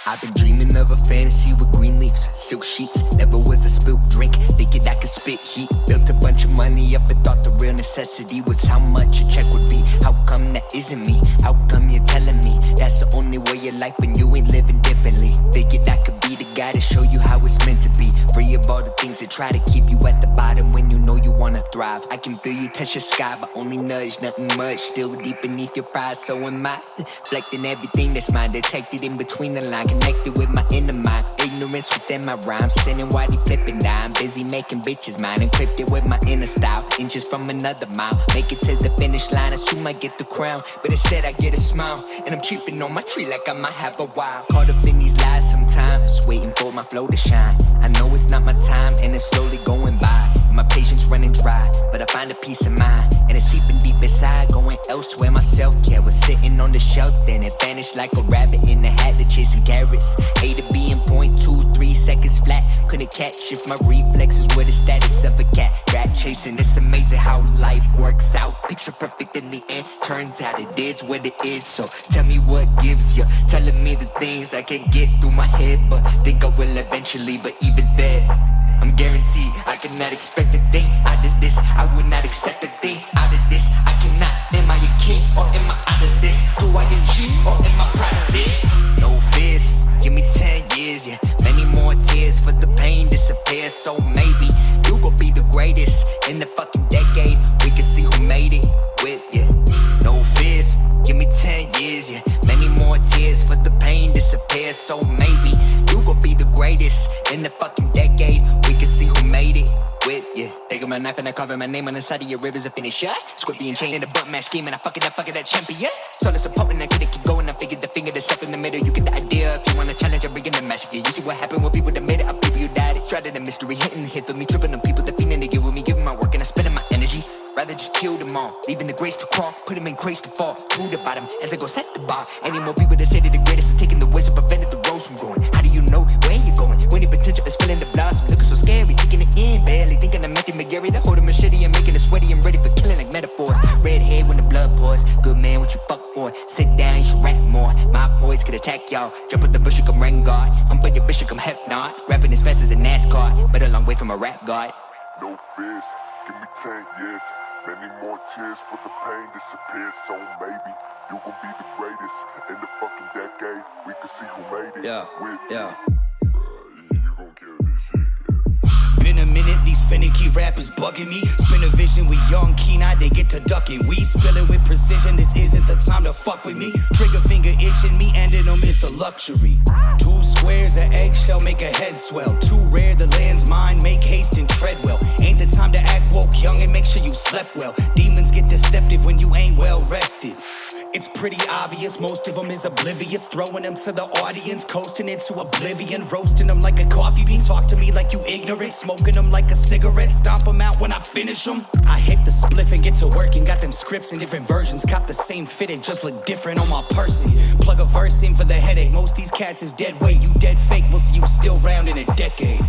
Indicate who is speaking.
Speaker 1: I've been dreaming of a fantasy with green leaves, silk sheets, never was a spilled drink, thinking I could spit heat. Built a bunch of money up and thought the real necessity was how much a check would be. How come that isn't me? How come you're telling me that's the only way of life when you ain't living differently? Figured I could be the guy to show you how it's meant to be. Free of all the things that try to keep you at the bottom when you know you wanna thrive. I can feel you touch the sky, but only nudge, nothing much. Still deep beneath your pride, so am I. Reflecting everything that's mine, detected in between the line, connected with my inner mind. Ignorance within my rhymes, sinning while he flipping down. Busy making bitches mine, encrypted with my inner style. Inches from another mile, make it to the finish line. Assume I get the crown, but instead I get a smile. And I'm cheaping on my tree like I might have a while. Caught up in these lies sometimes, waiting for my flow to shine. I know it's not my time, and it's slowly going by. My patience running dry, but I find a peace of mind. And it's seeping deep inside, going elsewhere. My self-care was sitting on the shelf, then it vanished like a rabbit in a hat that chasing carrots. A to B in 0.23 seconds flat. Couldn't catch if my reflexes were the status of a cat. Rat chasing, it's amazing how life works out. Picture perfect in the end, turns out it is what it is. So tell me what gives you, telling me the things I can't get through my head, but think I will eventually. But even then, I'm guaranteed I cannot expect a thing out of this. I would not accept a thing out of this. I cannot. Am I a king or am I out of this? Do I achieve or am I proud of this? No fears, give me 10 years, yeah. Many more tears for the pain disappears. So maybe you gon' be the greatest in the fucking decade. We can see who made it with you. No fears, give me 10 years, yeah. Many more tears for the pain disappears. So maybe you gon' be the greatest in the fucking decade. We can see who made it with you. Taking my knife and I carving my name on the side of your rib as a finisher. Scorpion chain in a butt match game and I fuck it up champion. So it's important, I gotta keep going. I figured the finger that's up in the middle. You get the idea. If you wanna challenge, I bring in the magic. You see what happened with people that made it up, people you died. Shrouded in mystery, hitting the hit for me, tripping on people that feeling to get with me, giving my work and I spending my energy. Rather just kill them all, leaving the grace to crawl, put them in grace to fall to the bottom as I go set the bar. Any more people that say that the greatest is taking the ways to prevented the roads from growing. How do you know where you're going when your potential is filling the blossom? Looking so scary, taking it in, barely thinking I'm Matthew McGarry. They hold a machete and making it sweaty and ready for killing like metaphors. Red hair when the blood pours, good man, what you fuck for? Sit down, you should rap more. My boys could attack y'all, jump with the bush, you come rain guard. I'm by your bishop, I'm Hefnard, rapping as fast as a NASCAR, but a long way from a rap god.
Speaker 2: No fears, give me 10 years. Many more tears for the pain disappears. So maybe you gon' be the greatest in the fucking decade. We can see who made it.
Speaker 3: Yeah.
Speaker 2: You gon' kill this shit.
Speaker 3: Been a minute, these finicky rappers bugging me. Spin a vision with young Kenai, they get to ducking. We spill it with precision, this isn't the time to fuck with me. Trigger finger itching, me ending them, it's a luxury. 2 squares, an eggshell, make a head swell. Too rare, the land's mine, make haste and tread well. Ain't the time to act woke, young, and make sure you slept well. Demons get deceptive when you ain't well rested. It's pretty obvious, most of them is oblivious. Throwing them to the audience, coasting it to oblivion. Roasting them like a coffee bean, talk to me like you ignorant. Smoking them like a cigarette, stomp them out when I finish them. I hit the spliff and get to work and got them scripts in different versions. Cop the same fit, it just look different on my person. Plug a verse in for the headache, most these cats is dead weight. You dead fake, we'll see you still round in a decade.